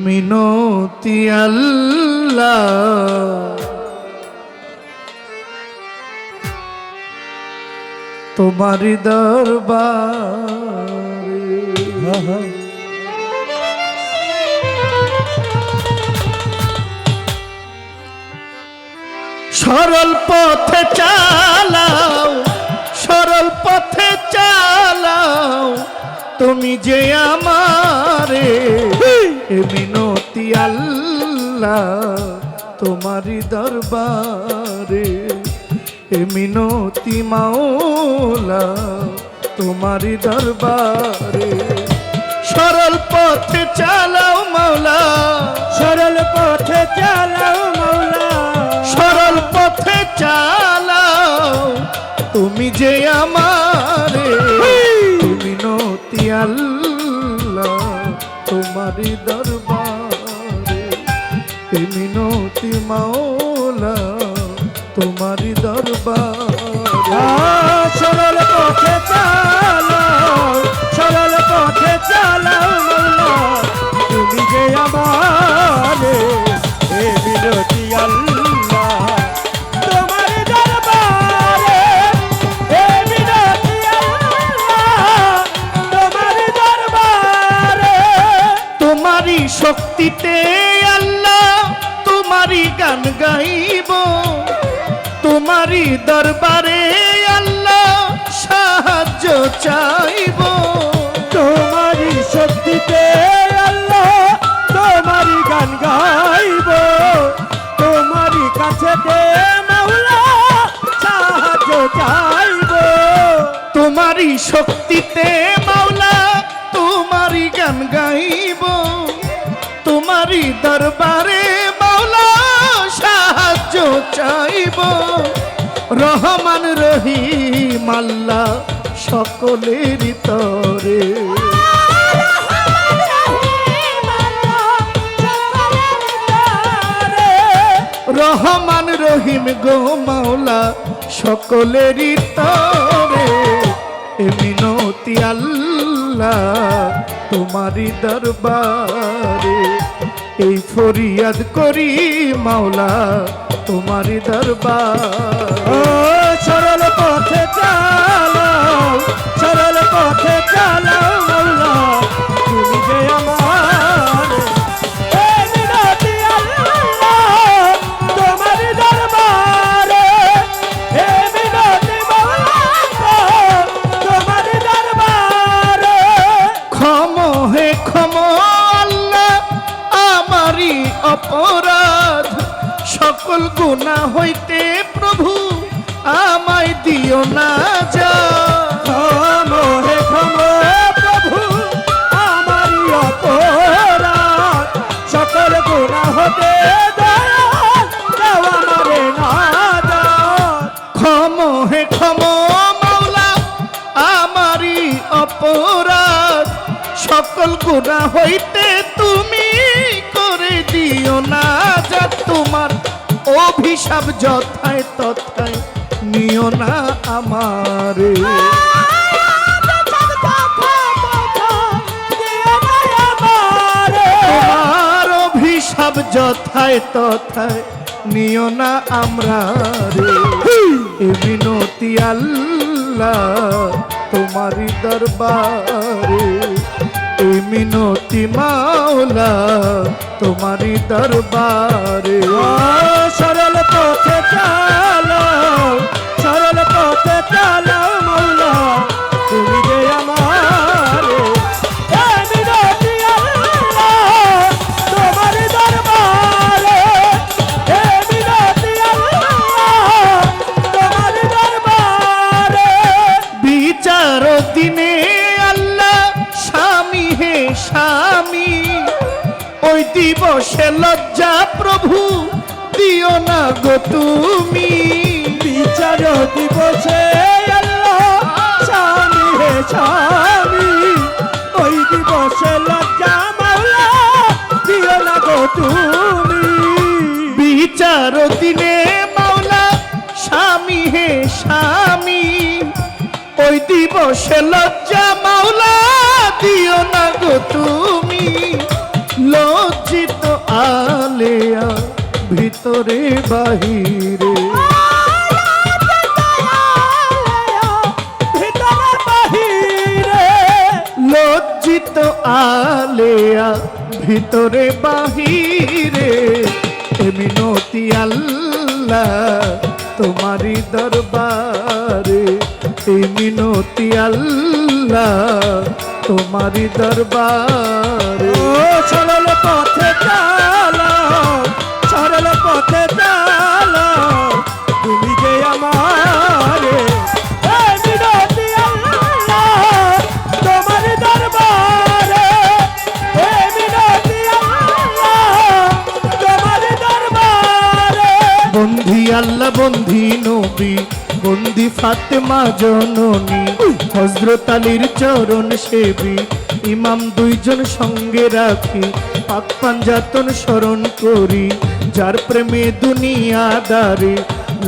মিনতি আল্লাহ তোমারি দরবারে সরল পথে চালাও, সরল পথে চালাও তুমি যে আমারে। মিনতি আল্লাহ তোমারি দরবারে, মিনতি মাওলা তোমারি দরবারে। সরল পথে চালাও মাওলা, সরল পথে চালাও মাওলা, সরল পথে চালাও তুমি যে আমারে। মিনতি আল্লাহ তোমারি দরবারে, মিনতি মাওলা তোমারি দরবারে। সরল পথে চালাও, সরল পথে চালাও মাওলা তুমি যে আমারে। মিনতি আল্লাহ তোমারি দরবারে, মিনতি আল্লাহ তোমারি দরবারে। তোমারি শক্তিতে আল্লাহ তোমারি গান গাইব, তোমারি দরবারে আল্লাহ সাহায্য চাইব। তোমারি শক্তিতে আল্লাহ তোমারি গান গাইব, তোমারি কাছেতে মাওলা সাহায্য চাইব। তোমারি শক্তিতে মাওলা তোমারি গান গাইব, তোমারি দরবারে মাওলা সাহায্য চাইব। রহমান রহিম আল্লাহ সকলের তরে, রহমান রহিম গো মাওলা সকলেরই তরে। মিনতি আল্লাহ তোমারি দরবারে, এই ফরিয়াদ করি মাওলা তোমারি দরবারে। সরল পথে চালাও, সরল পথে চালাও মাওলা তুমি যে আমার। মিনতি আল্লাহ তোমারি দরবারে, মিনতি মাওলা তোমারি দরবারে। ক্ষমা হে ক্ষমা আল্লাহ আমারি অপরাধ, সকল গুনাহ হইতে প্রভু আমায় দিও না যা। ক্ষমা হে ক্ষমা প্রভু আমারি অপরাধ, সকল গুনাহ হতে দয়াল দাও আমারে নাজাত। ক্ষমা হে ক্ষমা মাওলা আমারি অপরাধ, সকল গুনাহ হইতে তুমি করে দিও না যা। তোমার অভিশাপ যথায় তথায় নিও না আমারে। তোমার অভিশাপ যথায় তথায় নিও না আমরা রে। মিনতি আল্লাহ তোমারি দরবারে, মিনতি মাওলা তোমারি দরবারে। সরল পথে চালাও, সরল পথে চালাও মাওলা তুমি যে আমার। স্বামী ওই দিবসে লজ্জা প্রভু দিও না গো তুমি বিচার দিবসে আল্লাহ স্বামী হে স্বামী ওই দিবসে লজ্জা মাওলা দিও না গো তুমি বিচার দিনে মাওলা স্বামী হে স্বামী ওই দিবসে লজ্জা মাওলা দিও না গো তুমি লজ্জিত আলেয়া ভিতরে বাহিরে ভিতরে বাহিরে লজ্জিত আলেয়া ভিতরে বাহিরে এ মিনতি আল্লাহ তোমারি দরবারে এই মিনতি আল্লাহ তোমারি দরবারে ও সরল পথে চালাও সরল পথে চালাও তুমি যে আমারে এই মিনতি আল্লাহ তোমার দরবারে এই মিনতি আল্লাহ তোমার দরবারে বন্ধি আল্লাহ বন্ধি নবী বন্দি ফাতেমা জননী হযরত আলীর চরণ সেবী ইমাম দুইজন সঙ্গে রাখি পাক পাঞ্জাতন স্মরণ করি যার প্রেমে দুনিয়াদারে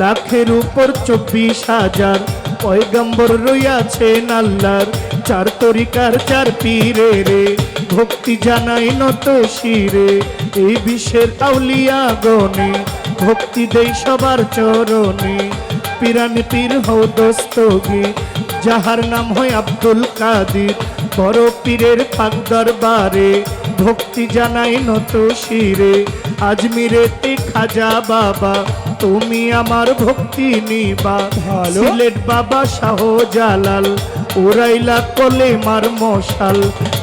লাখের উপর 24,000 পয়গম্বর রইয়াছেন আল্লাহর চার তরিকার চার পীরে রে ভক্তি জানাই নত শিরে এই বিশ্বের আউলিয়া গণে ভক্তি দেই সবার চরণে পিরানি পীর হও দস্তগি যাহার নাম হয় আব্দুল কাদির বড় পীরের পাক দরবারে ভক্তি জানাই নত শিরে আজমিরেতে খাজা বাবা তুমি আমার ভক্তি নিবা ভালো। সিলেট বাবা শাহ জালাল উড়াইলা কলে মার মশাল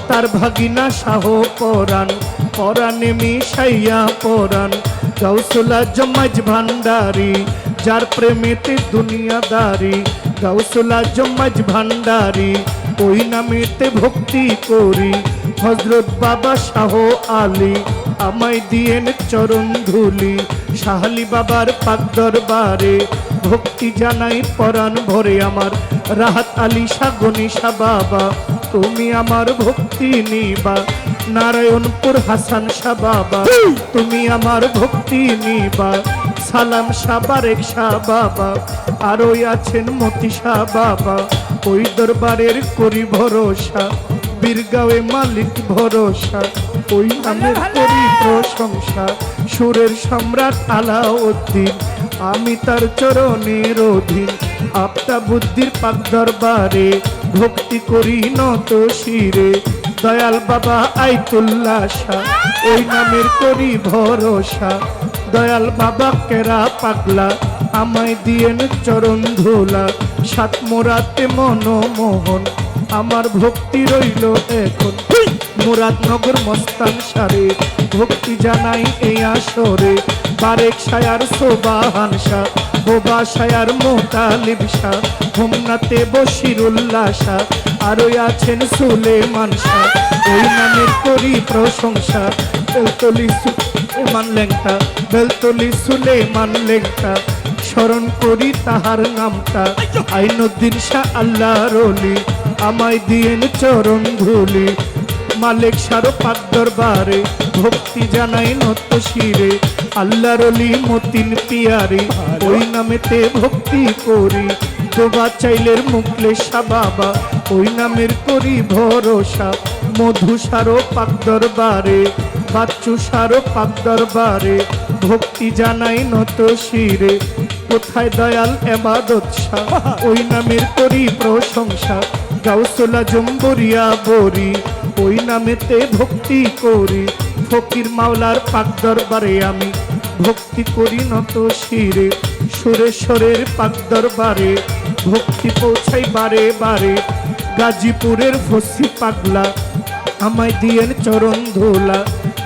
তার ভাগিনা শাহ পরাণ পরাণে মিশাইয়া পরাণ গাউসুলা জমাজ ভান্ডারি যার প্রেমেতে দুনিয়াদারি গাউসুলা জমাজ ভান্ডারি ওই নামেতে ভক্তি করি হযরত বাবা শাহ আলী আমায় দিয়েন চরণ ধুলি শাহালি বাবার পাক দরবারে ভক্তি জানাই পরাণ ভরে আমার রাহাত আলী শাহ গনিশা বাবা তুমি আমার ভক্তি নিবা নারায়ণপুর হাসান শাহ বাবা তুমি আমার ভক্তি নিবা সালাম শাহ বারেক শাহ বাবা আরো আছেন মতি শাহ বাবা ওই দরবারের করি ভরসা বীরগাঁওয়ে মালিক ভরসা ওই নামের করি প্রশংসা সুরের সম্রাট আলাউদ্দিন আমি তার চরণের অধীন আপনা বুদ্ধির পাক দরবারে ভক্তি করি নত শিরে দয়াল বাবা আইতুল্লাহ শাহ ওই নামের করি ভরসা দয়াল বাবা কেরা পাগলা আমায় দিয়েন চরণ ধুলা সাত মোরাতে মনমোহন আমার ভক্তি রইল এখন মুরাদনগর মস্তান সারে ভক্তি জানাই এই আসরে বারেক শায়ার সোবাহান শাহ বোবা শায়ার মোতালিব শাহ হোমনাতে বশিরুল্লাহ শাহ আরো আছেন সুলেমান শাহ ওই নামের করি প্রশংসা বেলতলি সুলেমান লেংটা বেলতলি সুলেমান লেংটা স্মরণ করি তাহার নামটা আইনুদ্দিন শাহ আল্লাহর ওলি আমায় দিয়েন চরণ ধুলি মালিক শাহ পাক দরবারে ভক্তি জানাই নত শিরে আল্লাহর ওলি মতিন পিয়ারি ওই নামেতে ভক্তি করি দোবা চাইলের মুখলে শাহ বাবা ওই নামের করি ভরসা মধু সারো পাক দরবারে বাচ্চু সারো পাক দরবারে ভক্তি জানাই নত শিরে কোথায় দয়াল এবাদত শাহ ওই নামের করি প্রশংসা গাউসুলা জম্বরিয়া বরি ওই নামেতে ভক্তি করি ফকির মাওলার পাক দরবারে আমি ভক্তি করি নত শিরে সুরেশ্বরের পাক দরবারে ভক্তি পৌঁছাই বারে বারে গাজীপুরের ফসি পাগলা আমায় দিয়েন চরণ ধোলা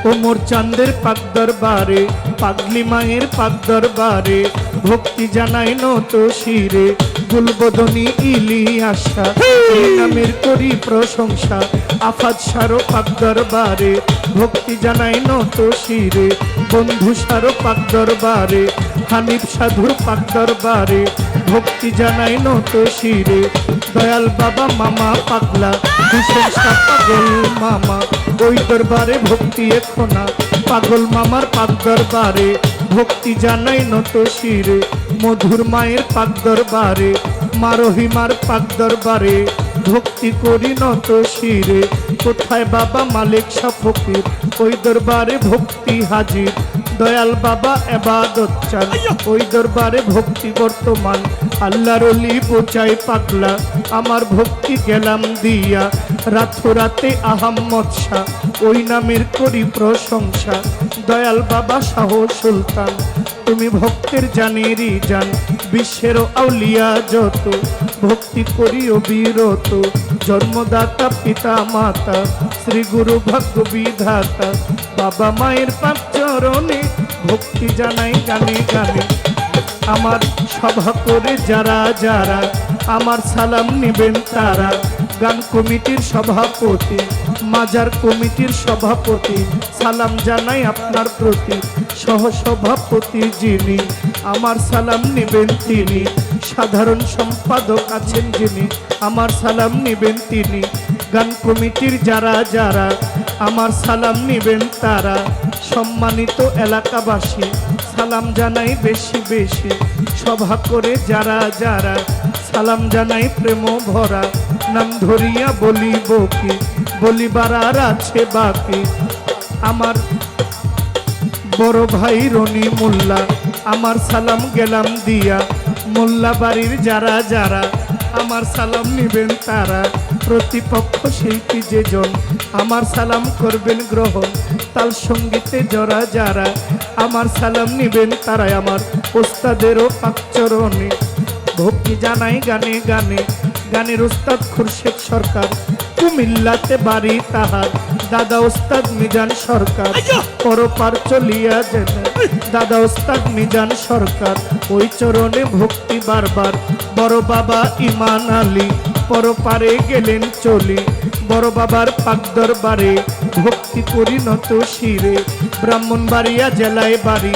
ওমর চাঁদের পাক দরবারে পাগলি মায়ের পাক দরবারে ভক্তি জানাই নত শিরে গুলবদনী ইলিয়াসা এই নামের করি প্রশংসা আফাদ সারো পাক দরবারে ভক্তি জানাই নত শিরে বন্ধু সারো পাক দরবারে হানিফ সাধুর পাক দরবারে ভক্তি জানাই নত শিরে দয়াল বাবা মামা পাগলা হুসেন শাহ পাগল মামা ওই দরবারে ভক্তি এখনা পাগল মামার পাক দরবারে ভক্তি জানাই নত শিরে মধুর মায়ের পাক দরবারে মা রহিমার পাক দরবারে ভক্তি করি নত শিরে কোথায় বাবা মালিক শাহ ফকির ওই দরবারে ভক্তি হাজির দয়াল বাবা এবাদত চান ওই দরবারে ভক্তি বর্তমান আল্লাহর অলি বোচাই পাগলা আমার ভক্তি গেলাম দিয়া রাতে আহম্মদ শাহ ওই নামের করি প্রশংসা দয়াল বাবা শাহ সুলতান তুমি ভক্তের জানেরই জান বিশ্বের আউলিয়া যত ভক্তি করি অবিরত জন্মদাতা পিতা মাতা শ্রী গুরু ভাগ্য বিধাতা বাবা মায়ের পাক চরণে ভক্তি জানাই গানে গানে আমার সভা করে যারা যারা আমার সালাম নিবেন তারা গান কমিটির সভাপতি মাজার কমিটির সভাপতি সালাম জানাই আপনার প্রতি সহসভাপতি যিনি আমার সালাম নিবেন তিনি সাধারণ সম্পাদক আছেন যিনি আমার সালাম নিবেন তিনি গান কমিটির যারা যারা আমার সালাম নিবেন তারা সম্মানিত এলাকাবাসী সালাম জানাই বেশি বেশি সভা করে যারা যারা সালাম জানাই প্রেম ভরা নাম ধরিয়া বলিব কি বলিবার আর আছে বাকি আমার বড় ভাই রনি মোল্লা আমার সালাম গেলাম দিয়া মোল্লা বাড়ির যারা যারা আমার সালাম নিবেন তারা প্রতিপক্ষ শিল্পী যেজন আমার সালাম করবেন গ্রহণ তাল সঙ্গীতে জরা যারা আমার সালাম নিবেন তারাই আমার ওস্তাদেরও পাকচরণে ভক্তি জানাই গানে গানে গানের ওস্তাদ খুরশেদ সরকার কুমিল্লাতে বাড়ি তাহার দাদা ওস্তাদ মিজান সরকার পরপার চলিয়া যেন দাদা ওস্তাদ মিজান সরকার ওই চরণে ভক্তি বারবার বড় বাবা ইমান আলী পরপারে গেলেন চলি বড় বাবার পাক দরবারে ভক্তি করি নত শিরে ব্রাহ্মণবাড়িয়া জেলায় বাড়ি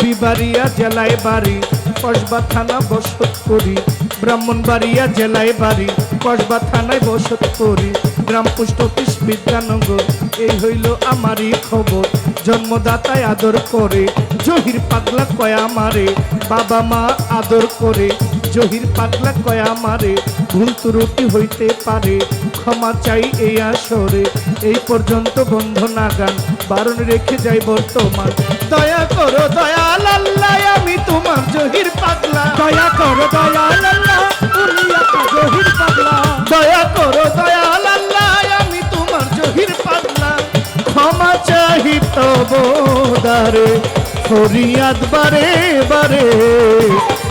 বিবাড়িয়া জেলায় বাড়ি কসবা থানা বসত করি ব্রাহ্মণবাড়িয়া জেলায় বাড়ি কসবা থানায় বসত করি গ্রাম পোস্ট অফিস বিদ্যানগর এই হইল আমারই খবর জন্মদাতায় আদর করে জহির পাগলা কয়া মারে বাবা মা আদর করে জহির পাগলা কয়া মারে ভুল ত্রুটি হইতে পারে ক্ষমা চাই এই আসরে এই পর্যন্ত বন্ধ নাগান বারণ রেখে যাই বর্তমান দয়া করো দয়াল আল্লাহ আমি তোমার জহির পাগলা দয়া করো দয়াল আল্লাহ উলিয়া জহির পাগলা দয়া করো দয়াল আল্লাহ আমি তোমার জহির পাগলা ক্ষমা চাহি তব দারে ফরিয়াদ বারে বারে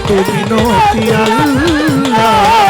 বিনতি আল্লাহ